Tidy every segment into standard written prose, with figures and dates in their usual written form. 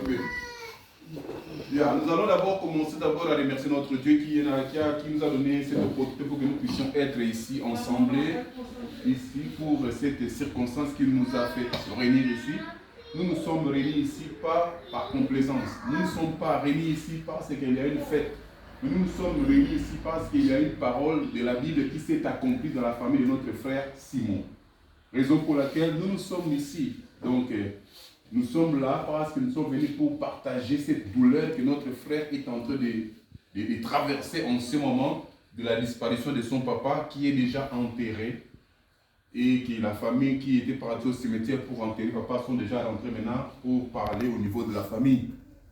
peu. Bien, nous allons d'abord commencer à remercier notre Dieu qui nous a donné cette opportunité pour que nous puissions être ici ensemble, ici pour cette circonstance qu'il nous a fait réunir ici. Nous nous sommes réunis ici pas par complaisance. Nous ne sommes pas réunis ici parce qu'il y a une fête. Nous nous sommes réunis ici parce qu'il y a une parole de la Bible qui s'est accomplie dans la famille de notre frère Simon. Raison pour laquelle nous sommes ici. Donc, nous sommes là parce que nous sommes venus pour partager cette douleur que notre frère est en train de traverser en ce moment de la disparition de son papa qui est déjà enterré et que la famille qui était partie au cimetière pour enterrer papa sont déjà rentrés maintenant pour parler au niveau de la famille.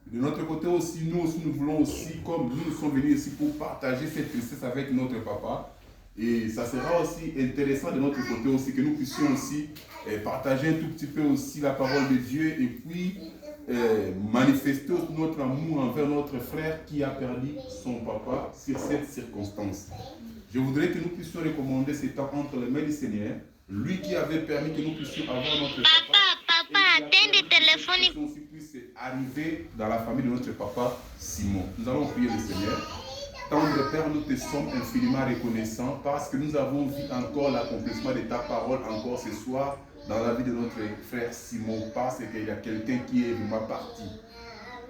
De notre côté aussi, nous voulons aussi, comme nous sommes venus ici pour partager cette tristesse avec notre papa. Et ça sera aussi intéressant de notre côté aussi que nous puissions aussi partager un tout petit peu aussi la parole de Dieu et puis manifester notre amour envers notre frère qui a perdu son papa sur cette circonstance. Je voudrais que nous puissions recommander ces temps entre les mains du Seigneur, lui qui avait permis que nous puissions avoir notre papa, attends le téléphone. Que nous puissions arriver dans la famille de notre papa Simon. Nous allons prier le Seigneur. Tendre Père, nous te sommes infiniment reconnaissants parce que nous avons vu encore l'accomplissement de ta parole encore ce soir dans la vie de notre frère Simon, parce qu'il y a quelqu'un qui est vraiment parti.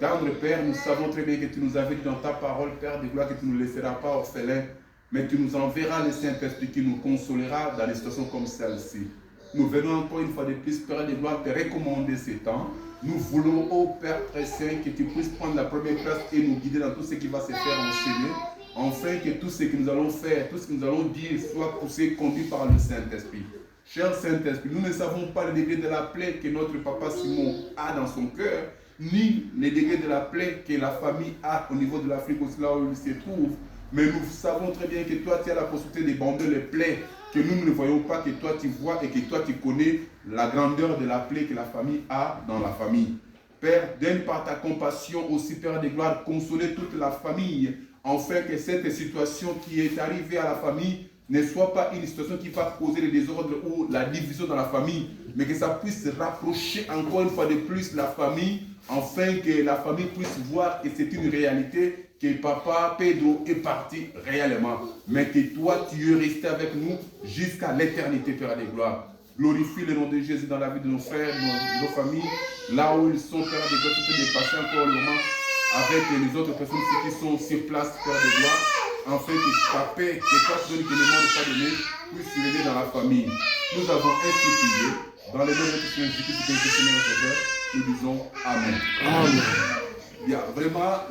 Tendre Père, nous savons très bien que tu nous avais dit dans ta parole, Père de gloire, que tu ne nous laisseras pas orphelins, mais tu nous enverras le Saint-Esprit qui nous consolera dans des situations comme celle-ci. Nous venons encore une fois de plus, Père de gloire, te recommander ces temps. Nous voulons, ô Père très saint, que tu puisses prendre la première place et nous guider dans tout ce qui va se faire en Seigneur, afin que tout ce que nous allons faire, tout ce que nous allons dire soit poussé, conduit par le Saint-Esprit. Cher Saint-Esprit, nous ne savons pas le degré de la plaie que notre papa Simon a dans son cœur, ni le degré de la plaie que la famille a au niveau de l'Afrique, aussi là où il se trouve. Mais nous savons très bien que toi, tu as la possibilité de bander les plaies que nous ne voyons pas, que toi tu vois et que toi tu connais la grandeur de la plaie que la famille a dans la famille. Père, donne par ta compassion aussi, Père de gloire, consoler toute la famille, afin que cette situation qui est arrivée à la famille ne soit pas une situation qui va causer le désordre ou la division dans la famille, mais que ça puisse rapprocher encore une fois de plus la famille, afin que la famille puisse voir que c'est une réalité, que papa Pedro est parti réellement, mais que toi tu es resté avec nous jusqu'à l'éternité, Père de gloire. Glorifie le nom de Jésus dans la vie de nos frères, de nos familles, là où ils sont, Père de gloire, tu peux dépasser encore le moment avec les autres personnes qui sont sur place, Père de gloire, afin que ta paix, que toi tu donnes, que le monde n'est pas donné, puisse s'élever dans la famille. Nous avons ainsi prié, dans le nom de notre Seigneur Jésus-Christ, Seigneur notre Père, nous disons Amen. Amen. Bien, vraiment,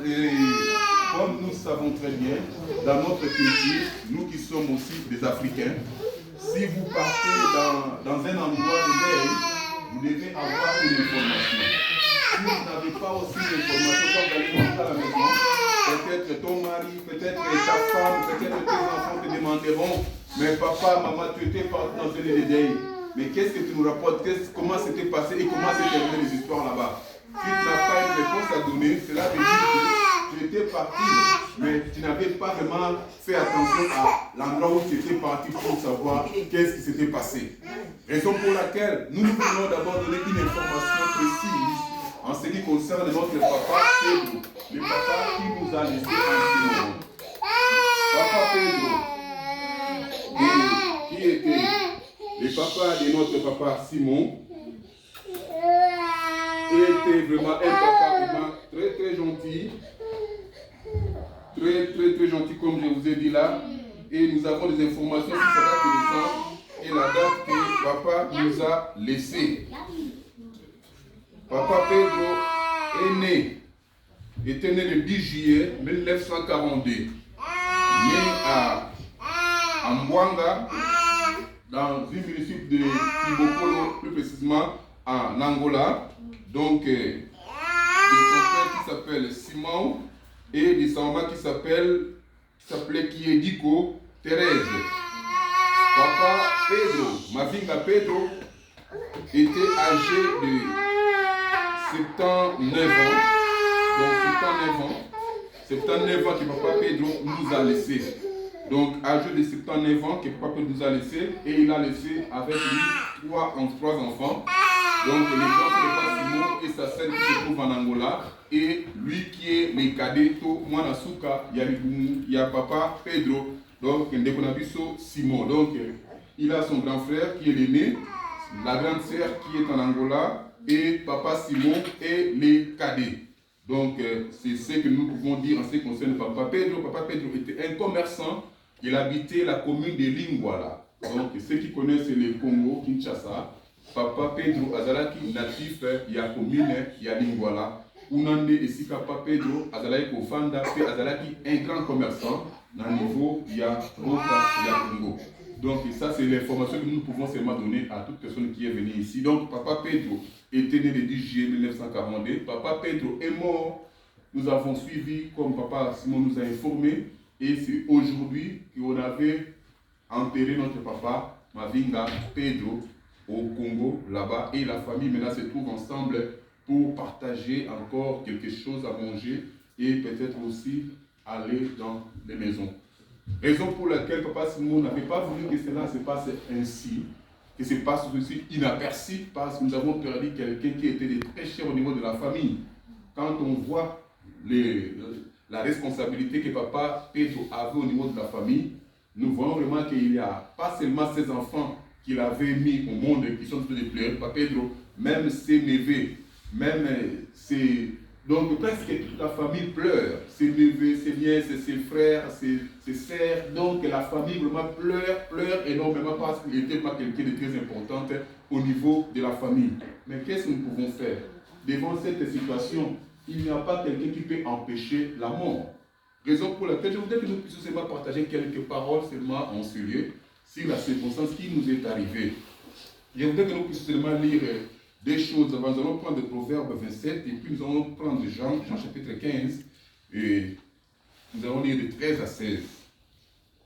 comme nous savons très bien, dans notre culture, nous qui sommes aussi des Africains, si vous partez dans un endroit de veille, vous devez avoir une information. Si vous n'avez pas aussi l'information, quand vous allez rentrer à la maison, peut-être ton mari, peut-être ta femme, peut-être tes enfants te demanderont, mais papa, maman, tu étais parti dans une idée. Mais qu'est-ce que tu nous rapportes? Comment c'était passé et comment s'est terminé les histoires là-bas? Si tu n'as pas une réponse à donner, cela veut dire que tu étais parti, mais tu n'avais pas vraiment fait attention à l'endroit où tu étais parti pour savoir qu'est-ce qui s'était passé. Raison pour laquelle nous voulons d'abord donner une information précise en ce qui concerne notre papa Pedro, le papa qui nous a laissé en ce moment. Papa Pedro, qui était le papa de notre papa Simon, était vraiment un papa vraiment très très gentil, très gentil comme je vous ai dit là, et nous avons des informations sur sa date de naissance et la date que papa nous a laissée. Papa Pedro était né le 10 juillet 1942, né à Mwanga, dans une municipalité de Kibokolo, plus précisément en Angola. Donc, de son père qui s'appelle Simon et de sa maman qui s'appelait Kiediko Thérèse. Papa Pedro, Mavinga Pedro, était âgé de 79 ans. Donc 79 ans que papa Pedro nous a laissé. Donc âgé de 79 ans que papa Pedro nous a laissé, et il a laissé avec lui trois enfants. Donc les enfants de papa Simon et sa scène qui se trouve en Angola, et lui qui est le cadet, Mwanasuka, il y a papa Pedro, donc Ndekonabiso Simon. Donc il a son grand frère qui est l'aîné, la grande sœur qui est en Angola, et papa Simon est les cadets. Donc c'est ce que nous pouvons dire en ce qui concerne papa Pedro. Papa Pedro était un commerçant, il habitait la commune de Lingwala. Donc ceux qui connaissent le Congo, Kinshasa, papa Pedro azalaki natif ya commune ya Lingwala. Unande esika papa Pedro azalaki kofanda pe azalaki un grand commerçant dans le niveau ya Roka ya Congo. Donc ça c'est l'information que nous pouvons seulement donner à toute personne qui est venue ici. Donc papa Pedro était né le 10 juillet 1942. Papa Pedro est mort. Nous avons suivi comme papa Simon nous a informé. Et c'est aujourd'hui qu'on avait enterré notre papa Mavinga Pedro au Congo là-bas. Et la famille maintenant se trouve ensemble pour partager encore quelque chose à manger et peut-être aussi aller dans les maisons. Raison pour laquelle papa Simon n'avait pas voulu que cela se passe ainsi, que se passe aussi inaperçu, parce que nous avons perdu quelqu'un qui était très cher au niveau de la famille. Quand on voit la responsabilité que papa Pedro avait au niveau de la famille, nous voyons vraiment qu'il n'y a pas seulement ses enfants qu'il avait mis au monde qui sont tous des pleurs, papa Pedro, même ses neveux, même ses... Donc presque toute la famille pleure, ses neveux, ses nièces, ses frères, ses sœurs. Donc la famille vraiment pleure énormément parce qu'il n'était pas quelqu'un de très important au niveau de la famille. Mais qu'est-ce que nous pouvons faire? Devant cette situation, il n'y a pas quelqu'un qui peut empêcher la mort. Raison pour laquelle je voudrais que nous puissions seulement partager quelques paroles seulement en ce lieu sur la circonstance qui nous est arrivée. Je voudrais que nous puissions seulement lire des choses. Nous allons prendre le Proverbe 27 et puis nous allons prendre Jean chapitre 15 et nous allons lire de 13 à 16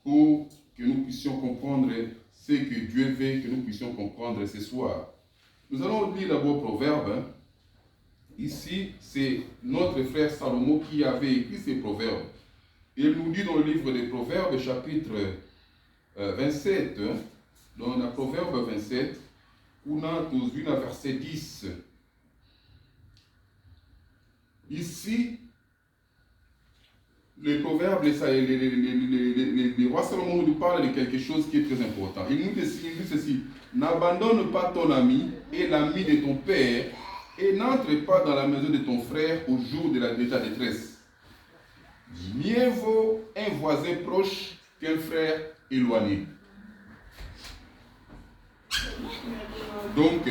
pour que nous puissions comprendre ce que Dieu veut que nous puissions comprendre ce soir. Nous allons lire d'abord Proverbe. Ici, c'est notre frère Salomon qui avait écrit ces proverbes. Il nous dit dans le livre des Proverbes, chapitre 27, dans le Proverbe 27, on a tous vu le verset 10. Ici, le proverbe, le roi Salomon nous parle de quelque chose qui est très important. Il nous dit ceci: n'abandonne pas ton ami et l'ami de ton père, et n'entre pas dans la maison de ton frère au jour de ta détresse. Mieux vaut un voisin proche qu'un frère éloigné. Donc,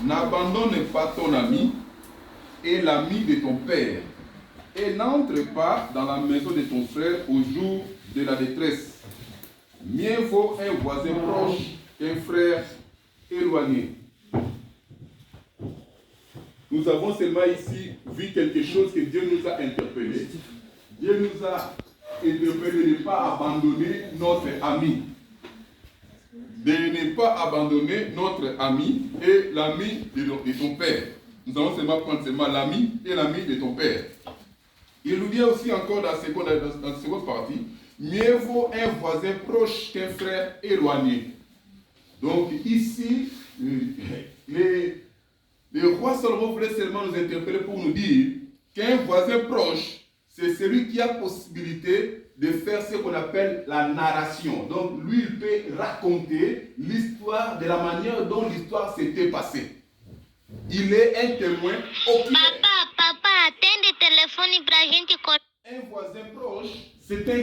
n'abandonne pas ton ami et l'ami de ton père, et n'entre pas dans la maison de ton frère au jour de la détresse. Mieux vaut un voisin proche qu'un frère éloigné. Nous avons seulement ici vu quelque chose que Dieu nous a interpellé. Dieu nous a interpellé de ne pas abandonner notre ami. De ne pas abandonner notre ami et l'ami de ton père. Nous allons seulement l'ami et l'ami de ton père. Il nous dit aussi encore dans la seconde partie, mieux vaut un voisin proche qu'un frère éloigné. Donc ici, le roi Salomon voulait seulement nous interpeller pour nous dire qu'un voisin proche, c'est celui qui a possibilité de faire ce qu'on appelle la narration. Donc lui, il peut raconter l'histoire de la manière dont l'histoire s'était passée. Il est un témoin oculaire. Papa, atende telefone pra gente. Un voisin proche, c'est un